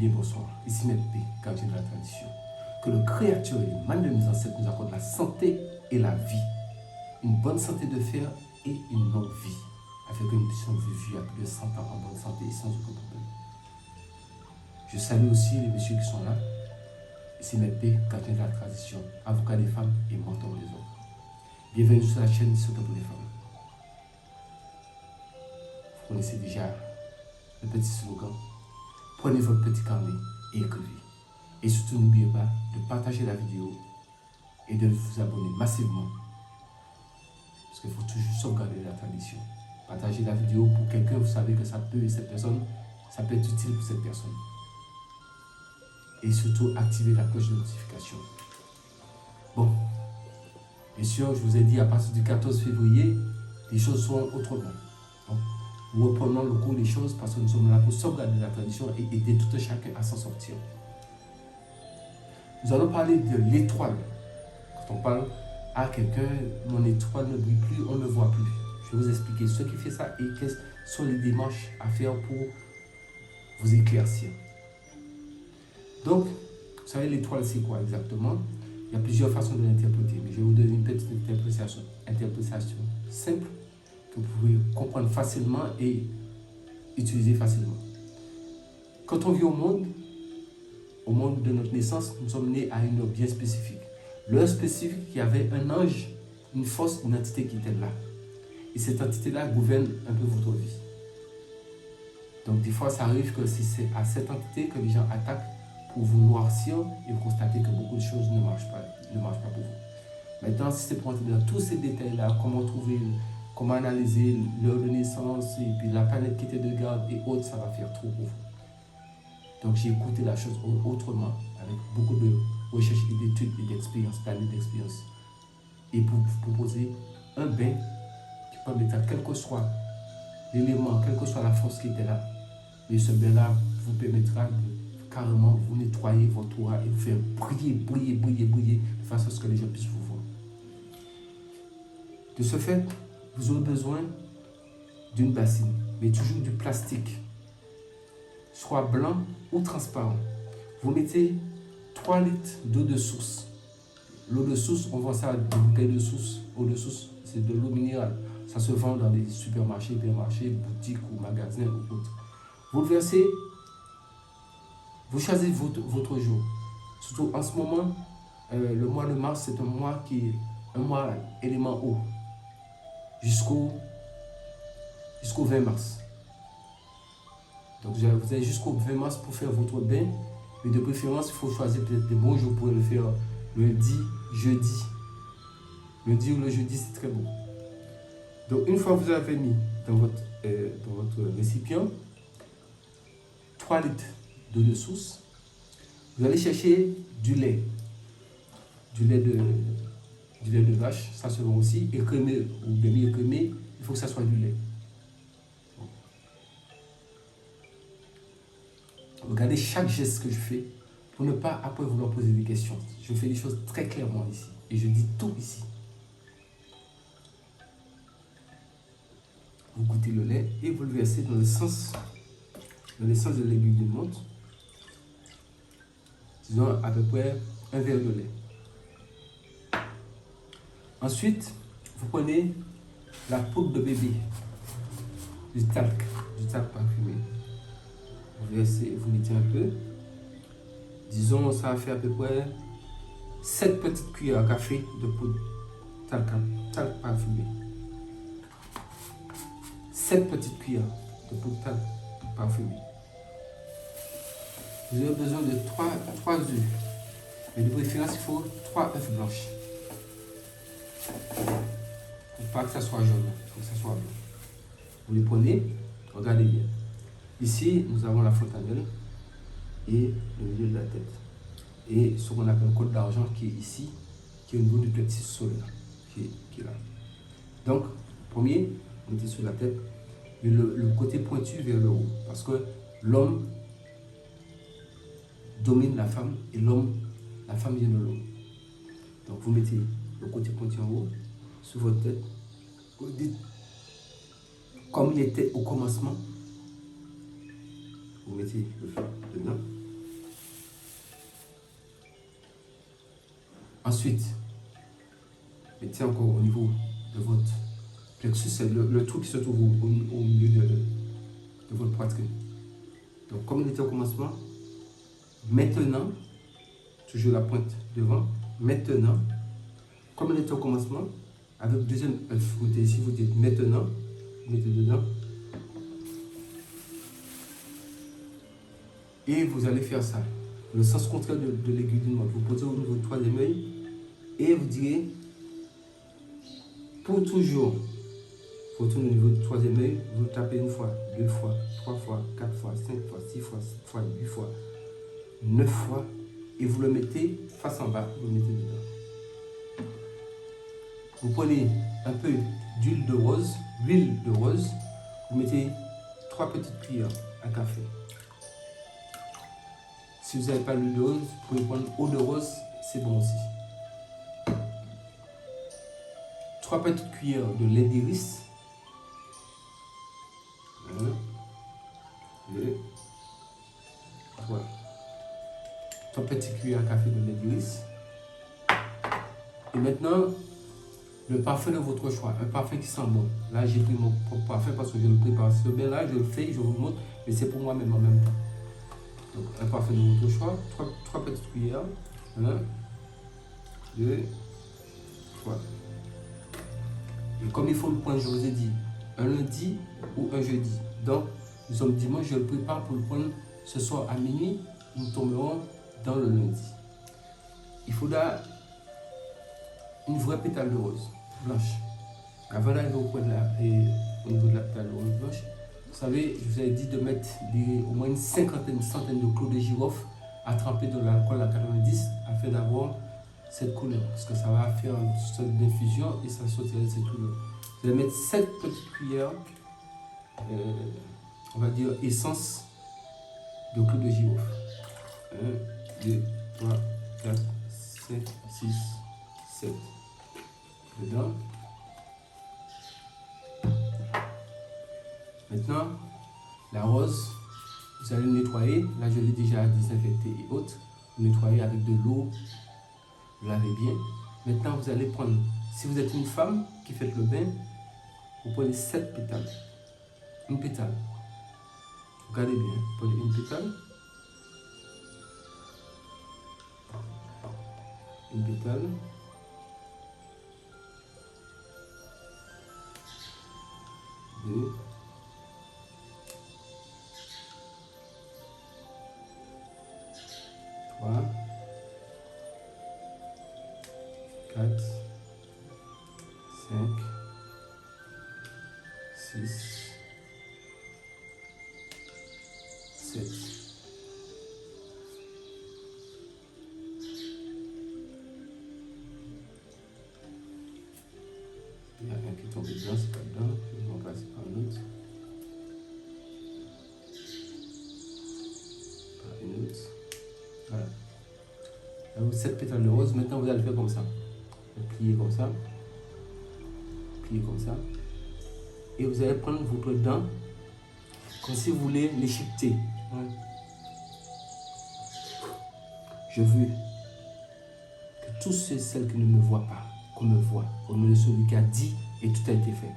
bien, bonsoir. Ici Maître P, gardien de la tradition. Que le Créateur et le mal de nos ancêtres nous accordent la santé et la vie. Une bonne santé de fer et une longue vie. Afin que nous puissions vivre à plus de 100 ans en bonne santé et sans aucun problème. Je salue aussi les messieurs qui sont là. Ici Maître P, gardien de la tradition, avocat des femmes et mentor des hommes. Bienvenue sur la chaîne Surtout pour les femmes. Vous connaissez déjà le petit slogan. Prenez votre petit carnet et écrivez. Et surtout, n'oubliez pas de partager la vidéo et de vous abonner massivement. Parce qu'il faut toujours sauvegarder la tradition. Partagez la vidéo pour quelqu'un, vous savez que ça peut être utile pour cette personne. Et surtout, activez la cloche de notification. Bon, bien sûr, je vous ai dit à partir du 14 février, les choses seront autrement. Donc, nous reprenons le cours des choses parce que nous sommes là pour sauvegarder la tradition et aider tout un chacun à s'en sortir. Nous allons parler de l'étoile. Quand on parle à quelqu'un, mon étoile ne brille plus, on ne me voit plus. Je vais vous expliquer ce qui fait ça et quelles sont les démarches à faire pour vous éclaircir. Donc, vous savez, l'étoile, c'est quoi exactement? Il y a plusieurs façons de l'interpréter, mais je vais vous donner une petite interprétation simple que vous pouvez comprendre facilement et utiliser facilement. Quand on vit au monde de notre naissance, nous sommes nés à une heure bien spécifique. L'heure spécifique, il y avait un ange, une force, une entité qui était là. Et cette entité-là gouverne un peu votre vie. Donc des fois, ça arrive que c'est à cette entité que les gens attaquent pour vous noircir et vous constatez que beaucoup de choses ne marchent pas pour vous. Maintenant, si c'est pour entrer dans tous ces détails-là, comment analyser l'heure de naissance et puis la planète qui était de garde et autres, ça va faire trop pour vous. Donc j'ai écouté la chose autrement, avec beaucoup de recherches et d'études et d'expériences, d'années d'expérience. Et pour vous proposer un bain qui permettra, quel que soit l'élément, quelle que soit la force qui était là, et ce bain-là vous permettra de carrément vous nettoyer votre aura et vous faire briller, de façon à ce que les gens puissent vous voir. De ce fait, vous aurez besoin d'une bassine, mais toujours du plastique, soit blanc ou transparent. Vous mettez 3 litres d'eau de source. L'eau de source, on voit ça à des bouteilles de source. Eau de source, c'est de l'eau minérale. Ça se vend dans les supermarchés, hypermarchés, boutiques ou magasins ou autres. Vous le versez, vous choisissez votre jour. Surtout en ce moment, le mois de mars, c'est un mois qui est un mois élément eau. Jusqu'au 20 mars. Donc vous avez jusqu'au 20 mars pour faire votre bain. Mais de préférence, il faut choisir peut-être des bons jours. Vous pouvez le faire lundi, jeudi. Lundi ou le jeudi, c'est très bon. Donc une fois que vous avez mis dans votre récipient 3 litres d'eau de source, vous allez chercher du lait. Du lait de vache, ça se vend aussi. Écrémé ou demi-écrémé, il faut que ça soit du lait. Regardez chaque geste que je fais pour ne pas après vouloir poser des questions. Je fais les choses très clairement ici et je dis tout ici. Vous goûtez le lait et vous le versez dans le sens de l'aiguille d'une montre. Disons à peu près un verre de lait. Ensuite, vous prenez la poudre de bébé, du talc parfumé. Vous versez, vous mettez un peu. Disons, ça va faire à peu près 7 petites cuillères à café de poudre talc parfumé. 7 petites cuillères de poudre talc parfumé. Vous avez besoin de 3 œufs. Mais de préférence, il faut 3 œufs blanches. Pour pas que ça soit jaune, il faut que ça soit blanc. Vous les prenez, regardez bien. Ici, nous avons la fontanelle et le milieu de la tête. Et ce qu'on appelle le côte d'argent qui est ici, qui est au niveau du petit solaire, qui est là. Donc, premier, vous mettez sur la tête, et le côté pointu vers le haut. Parce que l'homme domine la femme et la femme vient de l'homme. Donc, vous mettez le côté pointu en haut, sur votre tête. Vous dites, comme il était au commencement, vous mettez le feu dedans Ensuite, mettez encore au niveau de votre plexus, c'est le trou qui se trouve au milieu de votre poitrine. Donc, comme il était au commencement, maintenant, toujours la pointe devant, maintenant, comme il était au commencement, avec le deuxième œuf, vous mettez ici, vous dites maintenant, vous mettez dedans, et vous allez faire ça. Le sens contraire de l'aiguille d'une montre. Vous posez au niveau du troisième œil et vous direz, pour toujours, vous retournez au niveau du troisième œil, vous tapez une fois, deux fois, trois fois, quatre fois, cinq fois, six fois, sept fois, huit fois, 9 fois, et vous le mettez face en bas, vous le mettez dedans. Vous prenez un peu d'huile de rose, vous mettez 3 petites cuillères à café. Si vous n'avez pas l'huile de rose, vous pouvez prendre eau de rose, c'est bon aussi. 3 petites cuillères de lait d'iris. 1, 2, 3. 3 petites cuillères à café de lait d'iris. Et maintenant, le parfum de votre choix, un parfum qui sent bon. Là, j'ai pris mon propre parfum parce que je le prépare. Ce bien là, je le fais, je vous montre, mais c'est pour moi-même en même temps. Donc, un parfum de votre choix, 3 petites cuillères. 1, 2, 3. Et comme il faut le prendre, je vous ai dit, un lundi ou un jeudi. Donc, nous sommes dimanche, je le prépare pour le prendre ce soir à minuit. Nous tomberons dans le lundi. Il faudra une vraie pétale de rose blanche. Avant d'arriver au niveau de la pétale de rose blanche, vous savez, je vous ai dit de mettre au moins une centaine de clous de girofle à tremper dans l'alcool à 90 afin d'avoir cette couleur. Parce que ça va faire une sorte d'infusion et ça sortira cette couleur. Vous allez mettre 7 petites cuillères, on va dire essence de clous de girofle. 1, 2, 3, 4, 5, 6, 7. Dedans. Maintenant, la rose, vous allez le nettoyer. Là, je l'ai déjà désinfecté et autres. Vous nettoyez avec de l'eau, vous lavez bien. Maintenant, vous allez prendre, si vous êtes une femme qui fait le bain, vous prenez 7 pétales. Une pétale. Regardez bien, vous prenez une pétale. Une pétale. Deux. 3, 4, 5, 6, 7. Il y a un qui tombe dedans, c'est pas dedans. Je vais remplacer par un autre. Par une autre. Voilà. Alors, 7 pétales de rose. Maintenant, vous allez faire comme ça. Vous pliez comme ça. Pliez comme ça. Et vous allez prendre votre dent comme si vous voulez l'échiqueter. Je veux que tous ceux et celles qui ne me voient pas, qu'on me voit, au nom de celui qui a dit et tout a été fait.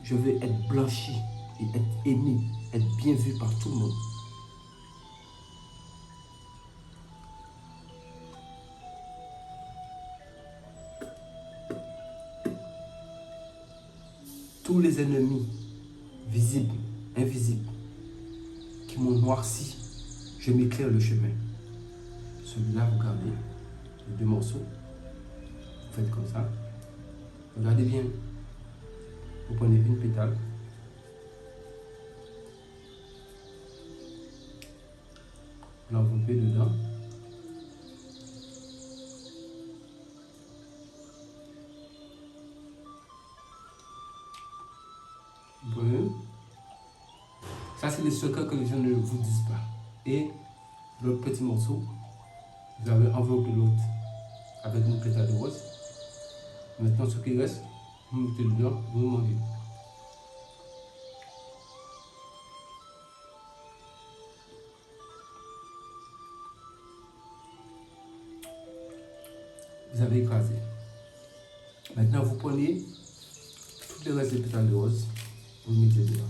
Je veux être blanchi et être aimé, être bien vu par tout le monde. Tous les ennemis, visibles, invisibles, qui m'ont noirci, je m'éclaire le chemin. Celui-là, vous gardez les 2 morceaux. Vous faites comme ça. Regardez bien. Vous prenez une pétale. Vous l'enveloppez dedans. Vous prenez. Ça, c'est les secrets que les gens ne vous disent pas. Et l'autre petit morceau, vous avez enveloppé l'autre avec une pétale de rose. Maintenant, ce qui reste, vous mettez dedans, vous mangez. vous avez écrasé. Maintenant, vous prenez toutes les restes des pétales de rose, vous le mettez dedans.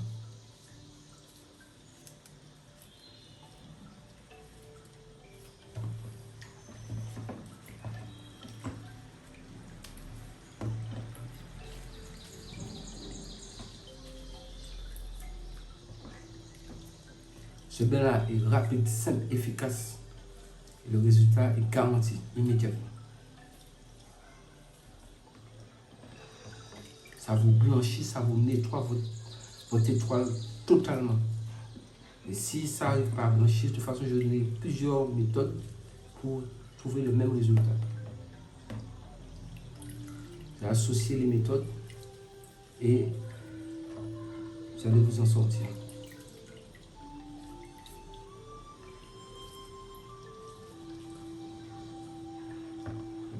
Ce bain-là est rapide, simple, efficace. Et le résultat est garanti immédiatement. Ça vous blanchit, ça vous nettoie votre étoile totalement. Et si ça n'arrive pas à blanchir, de toute façon, je donne plusieurs méthodes pour trouver le même résultat. Vous allez associer les méthodes et vous allez vous en sortir.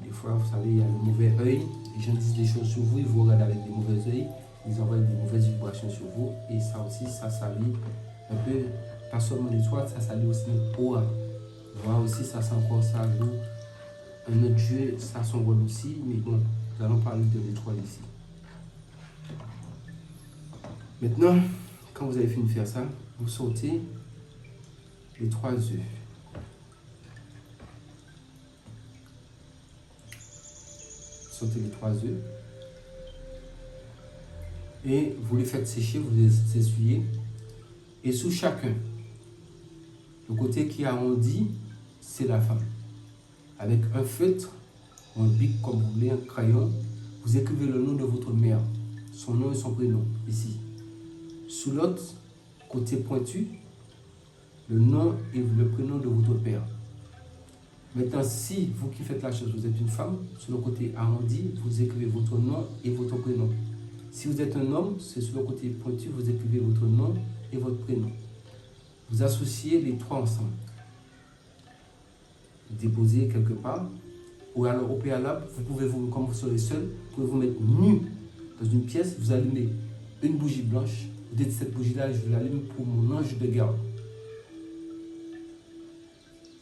Des fois, vous savez, il y a le mauvais œil. Les gens disent des choses sur vous, ils vous regardent avec des mauvais œils, ils envoient des mauvaises vibrations sur vous. Et ça aussi, ça salit un peu, pas seulement l'étoile, ça salit aussi notre aura. Voilà aussi, ça c'est encore ça joue un autre jeu, ça a son rôle aussi. Mais bon, nous allons parler de l'étoile ici. Maintenant, quand vous avez fini de faire ça, vous sortez les 3 œufs. Sortez les 3 œufs. Et vous les faites sécher, vous les essuyez. Et sous chacun, le côté qui arrondi, c'est la femme. Avec un feutre, ou un bic comme vous voulez, un crayon, vous écrivez le nom de votre mère, son nom et son prénom, ici. Sous l'autre, côté pointu, le nom et le prénom de votre père. Maintenant, si vous qui faites la chose, vous êtes une femme, sur le côté arrondi, vous écrivez votre nom et votre prénom. Si vous êtes un homme, c'est sur le côté pointu, vous écrivez votre nom et votre prénom. Vous associez les 3 ensemble. Vous déposez quelque part. Ou alors au préalable, vous pouvez vous, comme vous serez seul, vous pouvez vous mettre nu dans une pièce, vous allumez une bougie blanche. Vous dites cette bougie-là, je l'allume pour mon ange de garde.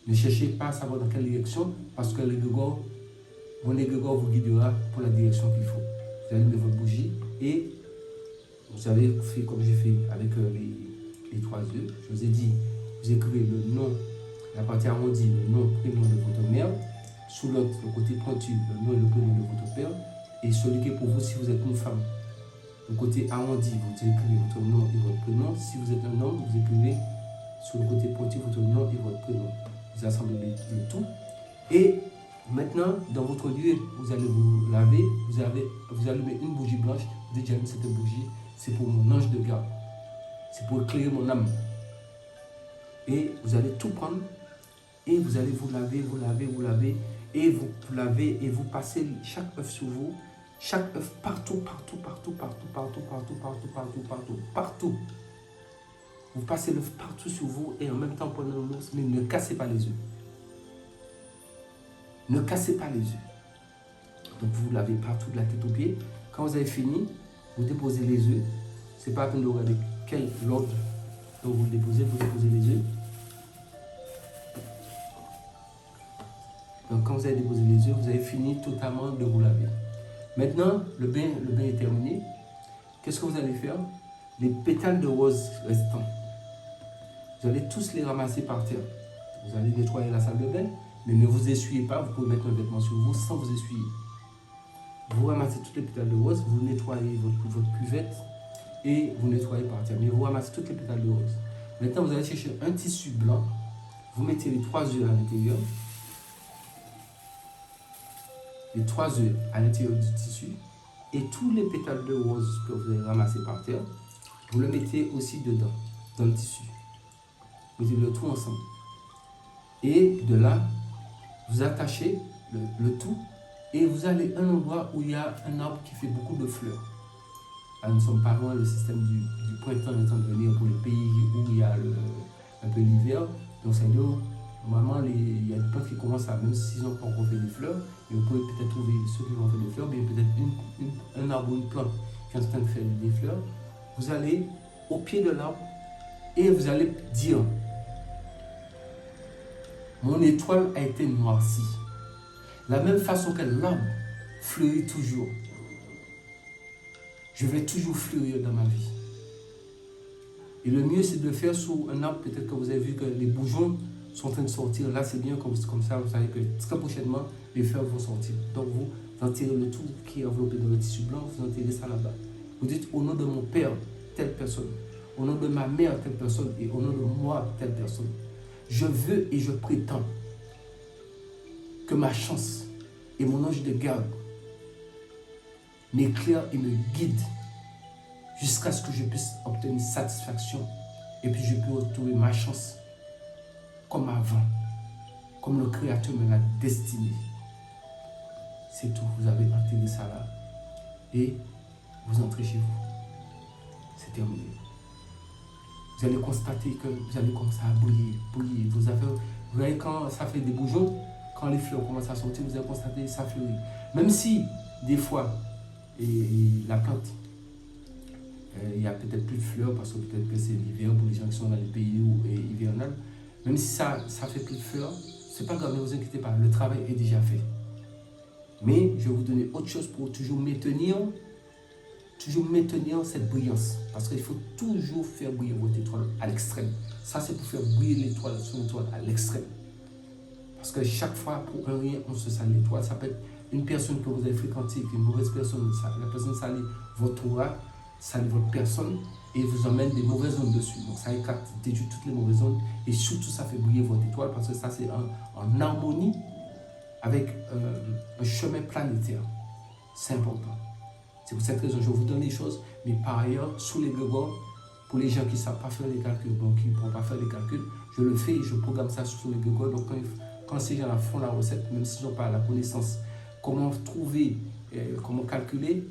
Ne cherchez pas à savoir dans quelle direction, parce que mon égrégore vous guidera pour la direction qu'il faut. Vous allumez votre bougie et vous avez fait comme j'ai fait avec les 3 œufs. Je vous ai dit, vous écrivez le nom, la partie arrondie, le nom, prénom de votre mère. Sous l'autre, le côté pointu, le nom et le prénom de votre père. Et celui qui est pour vous si vous êtes une femme. Le côté arrondi, vous écrivez votre nom et votre prénom. Si vous êtes un homme, vous écrivez sur le côté pointu votre nom et votre prénom. Vous assemblez le tout. Et maintenant, dans votre lieu, vous allez vous laver, vous allumez une bougie blanche. Vous dites, j'allume cette bougie, c'est pour mon ange de garde. C'est pour éclairer mon âme. Et vous allez tout prendre et vous allez vous laver, et vous lavez et vous passez chaque œuf sur vous, chaque œuf partout. Vous passez l'œuf partout sur vous et en même temps prenez l'eau, mais ne cassez pas les œufs. Ne cassez pas les œufs. Donc vous lavez partout de la tête aux pieds. Quand vous avez fini, vous déposez les œufs. C'est pas à peine de regarder quel ordre dont vous déposez les œufs. Donc quand vous avez déposé les œufs, vous avez fini totalement de vous laver. Maintenant, le bain est terminé. Qu'est-ce que vous allez faire? Les pétales de rose restants, vous allez tous les ramasser par terre. Vous allez nettoyer la salle de bain, mais ne vous essuyez pas. Vous pouvez mettre un vêtement sur vous sans vous essuyer. Vous ramassez toutes les pétales de rose, vous nettoyez votre cuvette et vous nettoyez par terre. Mais vous ramassez toutes les pétales de rose. Maintenant, vous allez chercher un tissu blanc. Vous mettez les 3 œufs à l'intérieur. Les 3 œufs à l'intérieur du tissu et tous les pétales de rose que vous avez ramassés par terre, vous le mettez aussi dedans, dans le tissu. Vous mettez le tout ensemble. Et de là, vous attachez le tout et vous allez à un endroit où il y a un arbre qui fait beaucoup de fleurs. Là, nous ne sommes pas loin, le système du printemps est en train de venir pour les pays où il y a un peu l'hiver. Donc c'est là, normalement, il y a des plantes qui commencent à, même s'ils n'ont pas encore fait des fleurs, et vous pouvez peut-être trouver ceux qui vont faire des fleurs, mais peut-être un arbre ou une plante qui est en train de faire des fleurs. Vous allez au pied de l'arbre et vous allez dire, mon étoile a été noircie. La même façon que l'arbre fleurit toujours. Je vais toujours fleurir dans ma vie. Et le mieux, c'est de le faire sous un arbre. Peut-être que vous avez vu que les bourgeons sont en train de sortir. Là, c'est bien comme ça. Vous savez que très prochainement, les fleurs vont sortir. Donc, vous enterrez le tout qui est enveloppé dans le tissu blanc. Vous enterrez ça là-bas. Vous dites au nom de mon père, telle personne. Au nom de ma mère, telle personne. Et au nom de moi, telle personne. Je veux et je prétends que ma chance et mon ange de garde m'éclairent et me guident jusqu'à ce que je puisse obtenir satisfaction et puis je peux retrouver ma chance comme avant, comme le Créateur me l'a destiné. C'est tout, vous avez enterré ça là et vous entrez chez vous. C'est terminé. Vous allez constater que vous allez commencer à briller. Vous voyez quand ça fait des bourgeons, quand les fleurs commencent à sortir, vous allez constater que ça fleurit. Même si, des fois, la plante, il n'y a peut-être plus de fleurs parce que peut-être que c'est l'hiver pour les gens qui sont dans les pays hivernales. Même si ça fait plus de fleurs, c'est pas grave, ne vous inquiétez pas, le travail est déjà fait. Mais je vais vous donner autre chose pour toujours maintenir cette brillance. Parce qu'il faut toujours faire briller votre étoile à l'extrême. Ça, c'est pour faire briller son étoile à l'extrême. Parce que chaque fois, pour un rien, on se sale l'étoile. Ça peut être une personne que vous avez fréquentée, une mauvaise personne, la personne salit votre aura, salit votre personne et vous emmène des mauvaises ondes dessus. Donc ça écarte, détruit toutes les mauvaises ondes et surtout ça fait briller votre étoile parce que ça c'est en harmonie avec un chemin planétaire. C'est important. C'est pour cette raison que je vous donne les choses, mais par ailleurs, sous les grégores, pour les gens qui ne savent pas faire les calculs, donc qui ne pourront pas faire les calculs, je le fais et je programme ça sous les grégores. Donc quand ces gens-là font la recette, même s'ils n'ont pas la connaissance, comment trouver, comment calculer,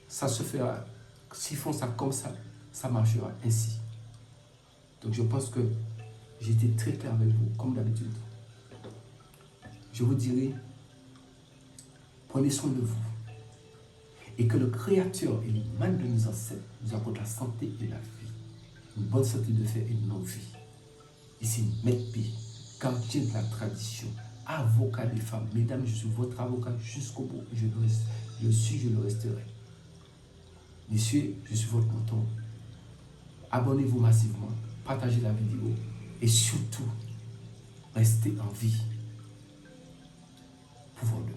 ça se fera. S'ils font ça comme ça marchera ainsi. Donc je pense que j'ai été très clair avec vous, comme d'habitude. Je vous dirai, prenez soin de vous. Et que le Créateur et les mains de nos ancêtres nous accordent la santé et la vie. Une bonne santé de fer et une longue vie. Ici, Maître P, gardien de la tradition, avocat des femmes. Mesdames, je suis votre avocat jusqu'au bout. Je le resterai. Messieurs, je suis votre mentor. Abonnez-vous massivement, partagez la vidéo et surtout, restez en vie. Pouvoir de